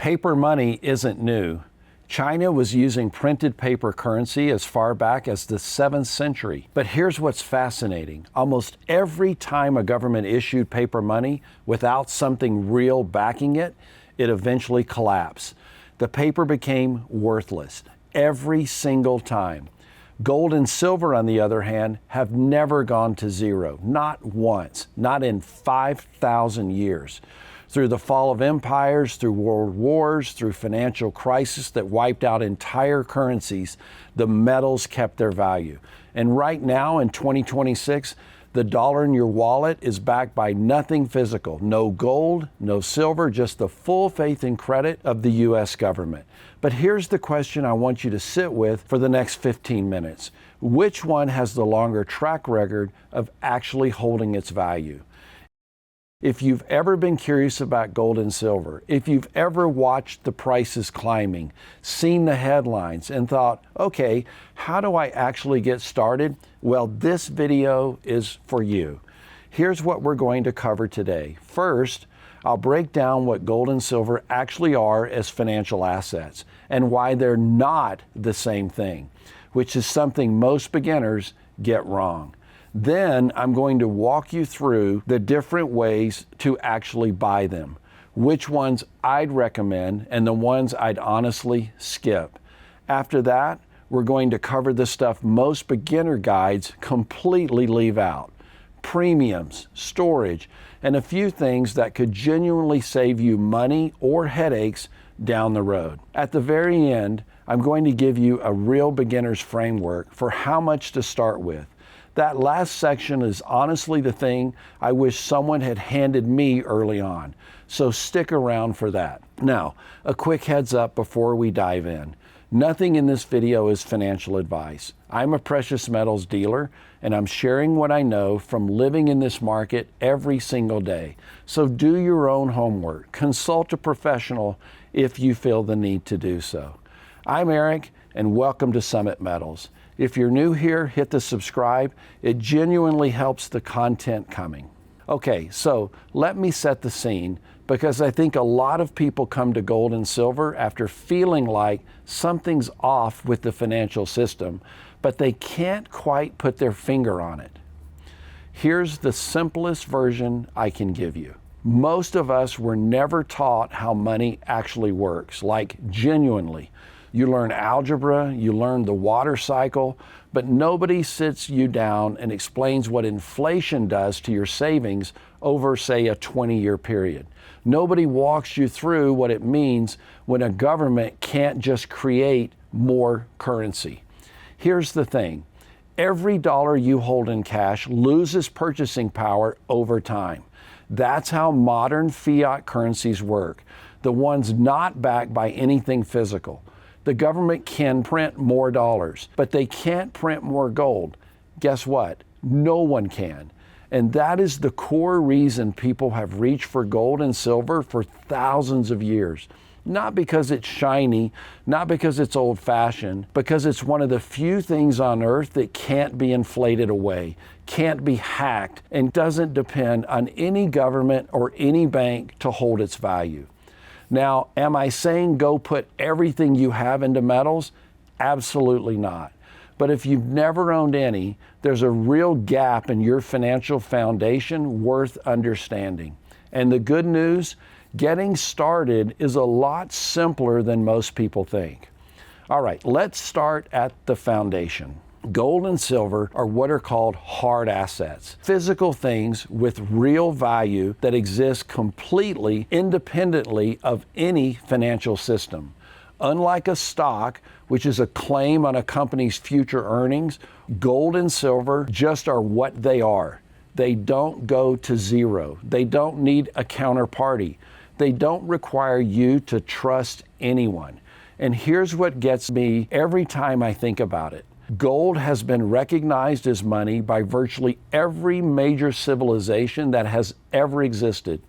Paper money isn't new. China was using printed paper currency as far back as the 7th century. But here's what's fascinating. Almost every time a government issued paper money without something real backing it, it eventually collapsed. The paper became worthless every single time. Gold and silver, on the other hand, have never gone to zero, not once, not in 5,000 years. Through the fall of empires, through world wars, through financial crisis that wiped out entire currencies, the metals kept their value. And right now in 2026, the dollar in your wallet is backed by nothing physical. No gold, no silver, just the full faith and credit of the U.S. government. But here's the question I want you to sit with for the next 15 minutes. Which one has the longer track record of actually holding its value? If you've ever been curious about gold and silver, if you've ever watched the prices climbing, seen the headlines and thought, okay, how do I actually get started? Well, this video is for you. Here's what we're going to cover today. First, I'll break down what gold and silver actually are as financial assets and why they're not the same thing, which is something most beginners get wrong. Then I'm going to walk you through the different ways to actually buy them, which ones I'd recommend and the ones I'd honestly skip. After that, we're going to cover the stuff most beginner guides completely leave out: premiums, storage, and a few things that could genuinely save you money or headaches down the road. At the very end, I'm going to give you a real beginner's framework for how much to start with. That last section is honestly the thing I wish someone had handed me early on, so stick around for that. Now, a quick heads up before we dive in. Nothing in this video is financial advice. I'm a precious metals dealer, and I'm sharing what I know from living in this market every single day. So do your own homework. Consult a professional if you feel the need to do so. I'm Eric, and welcome to Summit Metals. If you're new here, hit the subscribe. It genuinely helps the content coming. Okay, so let me set the scene, because I think a lot of people come to gold and silver after feeling like something's off with the financial system, but they can't quite put their finger on it. Here's the simplest version I can give you. Most of us were never taught how money actually works, like genuinely. You learn algebra, you learn the water cycle, but nobody sits you down and explains what inflation does to your savings over, say, a 20-year period. Nobody walks you through what it means when a government can't just create more currency. Here's the thing. Every dollar you hold in cash loses purchasing power over time. That's how modern fiat currencies work, the ones not backed by anything physical. The government can print more dollars, but they can't print more gold. Guess what? No one can. And that is the core reason people have reached for gold and silver for thousands of years. Not because it's shiny, not because it's old-fashioned, because it's one of the few things on earth that can't be inflated away, can't be hacked, and doesn't depend on any government or any bank to hold its value. Now, am I saying go put everything you have into metals? Absolutely not. But if you've never owned any, there's a real gap in your financial foundation worth understanding. And the good news, getting started is a lot simpler than most people think. All right, let's start at the foundation. Gold and silver are what are called hard assets, physical things with real value that exist completely independently of any financial system. Unlike a stock, which is a claim on a company's future earnings, gold and silver just are what they are. They don't go to zero. They don't need a counterparty. They don't require you to trust anyone. And here's what gets me every time I think about it. Gold has been recognized as money by virtually every major civilization that has ever existed.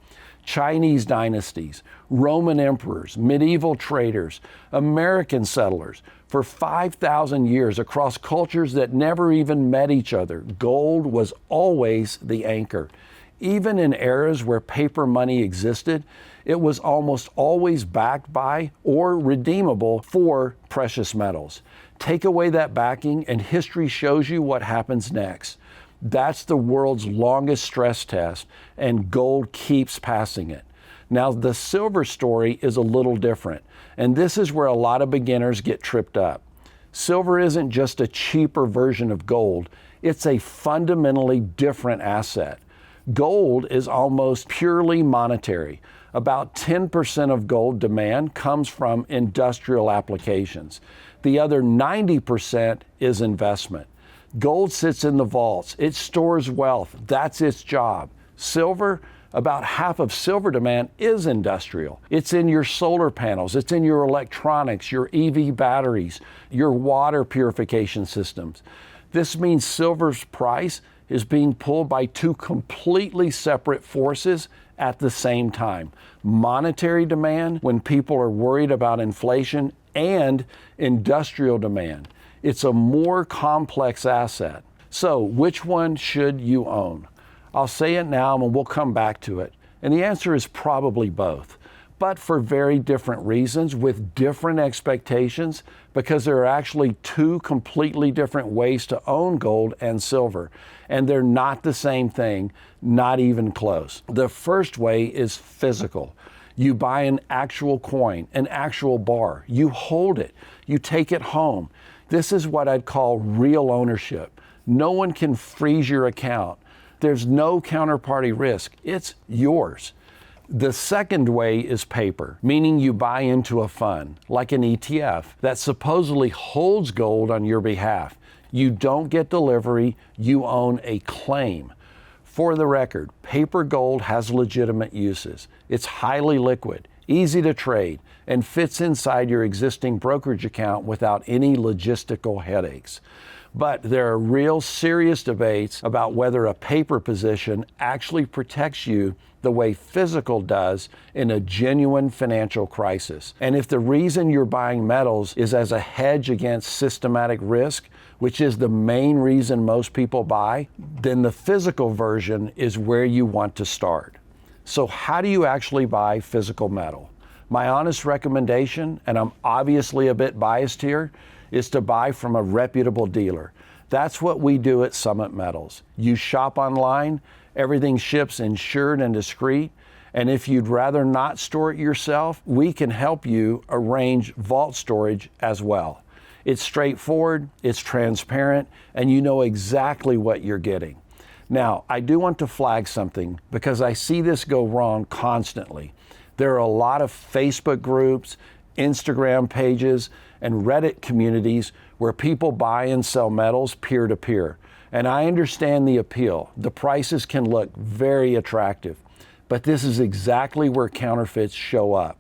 Chinese dynasties, Roman emperors, medieval traders, American settlers. For 5,000 years, across cultures that never even met each other, gold was always the anchor. Even in eras where paper money existed, it was almost always backed by or redeemable for precious metals. Take away that backing and history shows you what happens next. That's the world's longest stress test, and gold keeps passing it. Now, the silver story is a little different, and this is where a lot of beginners get tripped up. Silver isn't just a cheaper version of gold, it's a fundamentally different asset. Gold is almost purely monetary. About 10% of gold demand comes from industrial applications. The other 90% is investment. Gold sits in the vaults. It stores wealth. That's its job. Silver, about half of silver demand is industrial. It's in your solar panels. It's in your electronics, your EV batteries, your water purification systems. This means silver's price is being pulled by two completely separate forces at the same time. Monetary demand, when people are worried about inflation, and industrial demand. It's a more complex asset. So, which one should you own? I'll say it now and we'll come back to it. And the answer is probably both, but for very different reasons with different expectations, because there are actually two completely different ways to own gold and silver, and they're not the same thing, not even close. The first way is physical. You buy an actual coin, an actual bar. You hold it. You take it home. This is what I'd call real ownership. No one can freeze your account. There's no counterparty risk. It's yours. The second way is paper, meaning you buy into a fund, like an ETF, that supposedly holds gold on your behalf. You don't get delivery, you own a claim. For the record, paper gold has legitimate uses. It's highly liquid, easy to trade, and fits inside your existing brokerage account without any logistical headaches. But there are real serious debates about whether a paper position actually protects you the way physical does in a genuine financial crisis. And if the reason you're buying metals is as a hedge against systematic risk, which is the main reason most people buy, then the physical version is where you want to start. So how do you actually buy physical metal? My honest recommendation, and I'm obviously a bit biased here, is to buy from a reputable dealer. That's what we do at Summit Metals. You shop online, everything ships insured and discreet, and if you'd rather not store it yourself, we can help you arrange vault storage as well. It's straightforward, it's transparent, and you know exactly what you're getting. Now, I do want to flag something because I see this go wrong constantly. There are a lot of Facebook groups, Instagram pages, and Reddit communities where people buy and sell metals peer-to-peer. And I understand the appeal. The prices can look very attractive, but this is exactly where counterfeits show up.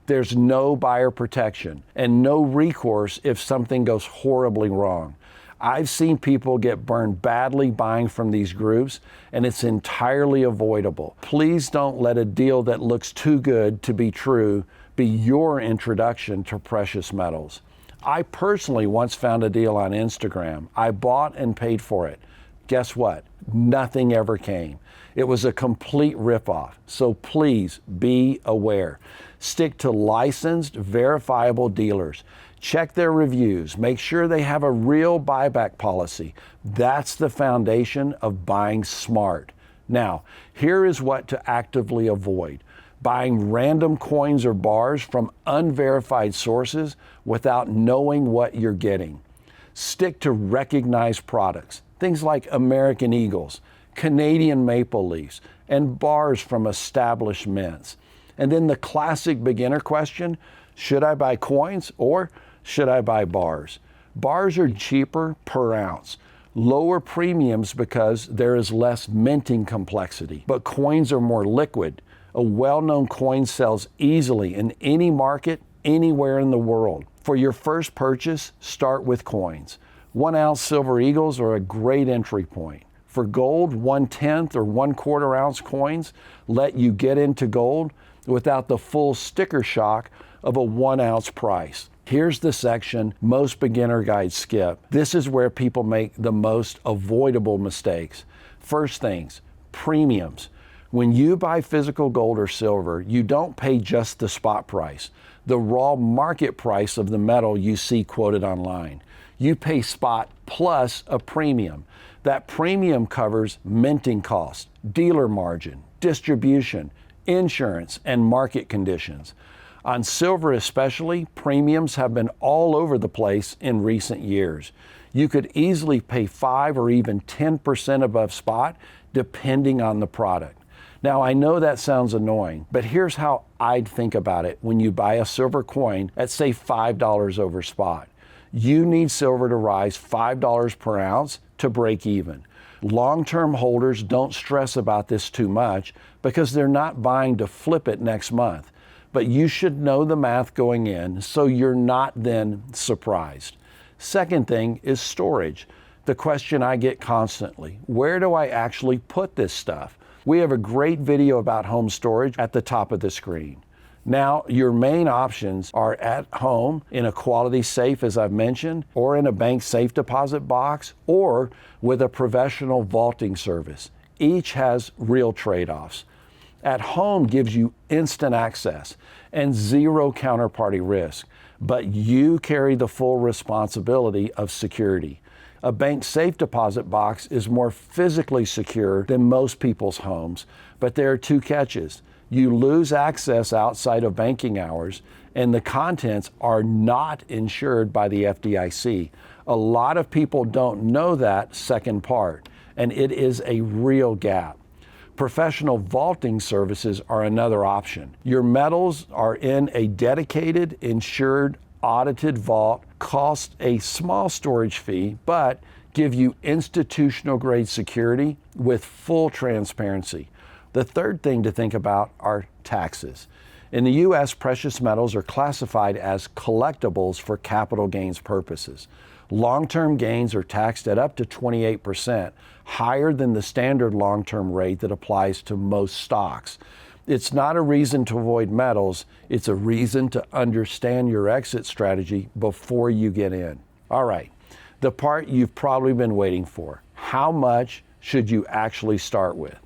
There's no buyer protection and no recourse if something goes horribly wrong. I've seen people get burned badly buying from these groups, and it's entirely avoidable. Please don't let a deal that looks too good to be true be your introduction to precious metals. I personally once found a deal on Instagram. I bought and paid for it. Guess what? Nothing ever came. It was a complete ripoff. So please be aware. Stick to licensed, verifiable dealers. Check their reviews. Make sure they have a real buyback policy. That's the foundation of buying smart. Now, here is what to actively avoid. Buying random coins or bars from unverified sources without knowing what you're getting. Stick to recognized products, things like American Eagles, Canadian Maple Leafs, and bars from established mints. And then the classic beginner question, should I buy coins or should I buy bars? Bars are cheaper per ounce, lower premiums because there is less minting complexity, but coins are more liquid. A well-known coin sells easily in any market, anywhere in the world. For your first purchase, start with coins. 1 ounce silver eagles are a great entry point. For gold, 1/10 or 1/4 ounce coins let you get into gold without the full sticker shock of a 1 ounce price. Here's the section most beginner guides skip. This is where people make the most avoidable mistakes. First things, premiums. When you buy physical gold or silver, you don't pay just the spot price, the raw market price of the metal you see quoted online. You pay spot plus a premium. That premium covers minting costs, dealer margin, distribution, insurance, and market conditions. On silver especially, premiums have been all over the place in recent years. You could easily pay 5 or even 10% above spot, depending on the product. Now, I know that sounds annoying, but here's how I'd think about it when you buy a silver coin at, say, $5 over spot. You need silver to rise $5 per ounce to break even. Long-term holders don't stress about this too much because they're not buying to flip it next month. But you should know the math going in so you're not then surprised. Second thing is storage. The question I get constantly, where do I actually put this stuff? We have a great video about home storage at the top of the screen. Now, your main options are at home in a quality safe, as I've mentioned, or in a bank safe deposit box, or with a professional vaulting service. Each has real trade-offs. At home gives you instant access and zero counterparty risk, but you carry the full responsibility of security. A bank safe deposit box is more physically secure than most people's homes, but there are two catches. You lose access outside of banking hours, and the contents are not insured by the FDIC. A lot of people don't know that second part, and it is a real gap. Professional vaulting services are another option. Your metals are in a dedicated, insured, audited vault, cost a small storage fee, but give you institutional grade security with full transparency. The third thing to think about are taxes. In the U.S., precious metals are classified as collectibles for capital gains purposes. Long-term gains are taxed at up to 28%, higher than the standard long-term rate that applies to most stocks. It's not a reason to avoid metals, it's a reason to understand your exit strategy before you get in. All right, the part you've probably been waiting for. How much should you actually start with?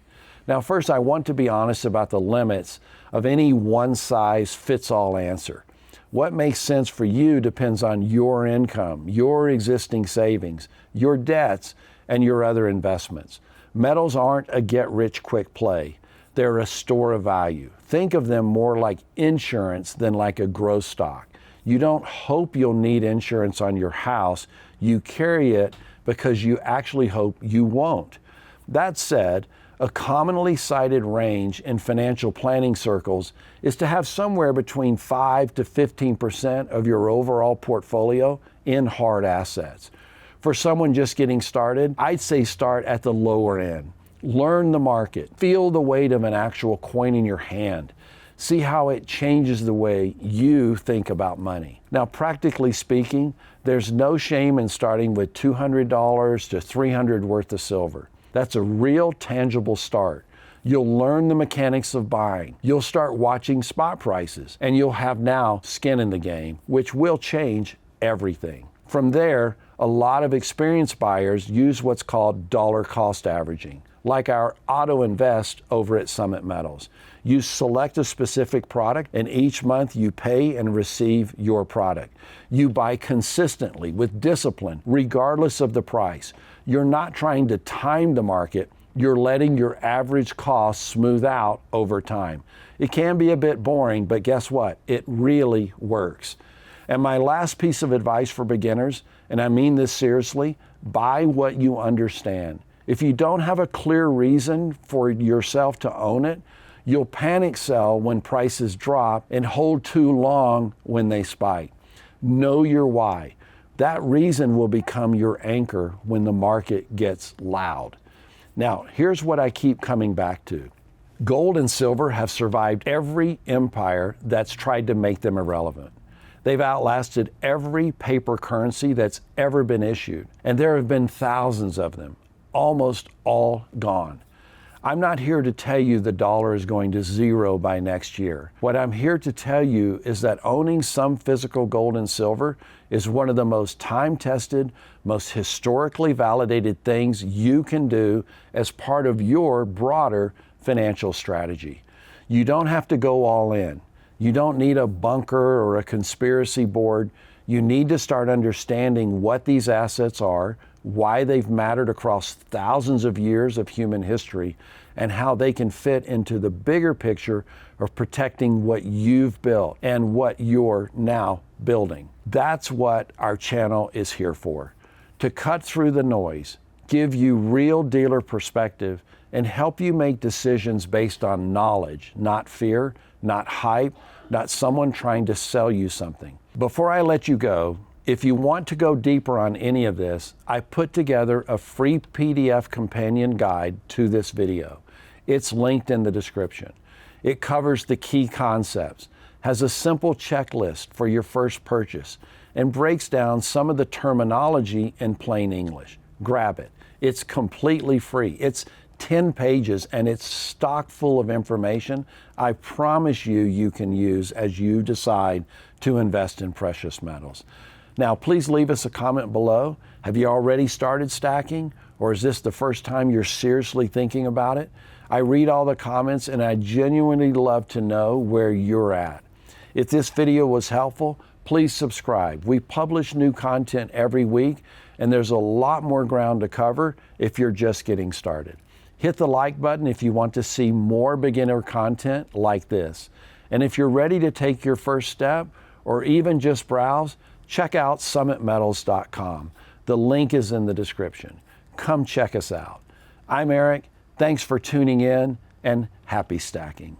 Now, first, I want to be honest about the limits of any one-size-fits-all answer. What makes sense for you depends on your income, your existing savings, your debts, and your other investments. Metals aren't a get-rich-quick play. They're a store of value. Think of them more like insurance than like a growth stock. You don't hope you'll need insurance on your house. You carry it because you actually hope you won't. That said, a commonly cited range in financial planning circles is to have somewhere between 5 to 15% of your overall portfolio in hard assets. For someone just getting started, I'd say start at the lower end. Learn the market, feel the weight of an actual coin in your hand. See how it changes the way you think about money. Now, practically speaking, there's no shame in starting with $200 to $300 worth of silver. That's a real tangible start. You'll learn the mechanics of buying. You'll start watching spot prices, and you'll have now skin in the game, which will change everything. From there, a lot of experienced buyers use what's called dollar cost averaging, like our Auto Invest over at Summit Metals. You select a specific product, and each month you pay and receive your product. You buy consistently with discipline, regardless of the price. You're not trying to time the market. You're letting your average cost smooth out over time. It can be a bit boring, but guess what? It really works. And my last piece of advice for beginners, and I mean this seriously, buy what you understand. If you don't have a clear reason for yourself to own it, you'll panic sell when prices drop and hold too long when they spike. Know your why. That reason will become your anchor when the market gets loud. Now, here's what I keep coming back to. Gold and silver have survived every empire that's tried to make them irrelevant. They've outlasted every paper currency that's ever been issued, and there have been thousands of them, almost all gone. I'm not here to tell you the dollar is going to zero by next year. What I'm here to tell you is that owning some physical gold and silver is one of the most time-tested, most historically validated things you can do as part of your broader financial strategy. You don't have to go all in. You don't need a bunker or a conspiracy board. You need to start understanding what these assets are, why they've mattered across thousands of years of human history, and how they can fit into the bigger picture of protecting what you've built and what you're now building. That's what our channel is here for, to cut through the noise, give you real dealer perspective, and help you make decisions based on knowledge, not fear, not hype, not someone trying to sell you something. Before I let you go, if you want to go deeper on any of this, I put together a free PDF companion guide to this video. It's linked in the description. It covers the key concepts, has a simple checklist for your first purchase, and breaks down some of the terminology in plain English. Grab it. It's completely free. It's 10 pages and it's stock full of information I promise you can use as you decide to invest in precious metals. Now, please leave us a comment below. Have you already started stacking, or is this the first time you're seriously thinking about it? I read all the comments and I genuinely love to know where you're at. If this video was helpful, please subscribe. We publish new content every week, and there's a lot more ground to cover if you're just getting started. Hit the like button if you want to see more beginner content like this. And if you're ready to take your first step, or even just browse, check out summitmetals.com. The link is in the description. Come check us out. I'm Eric. Thanks for tuning in, and happy stacking.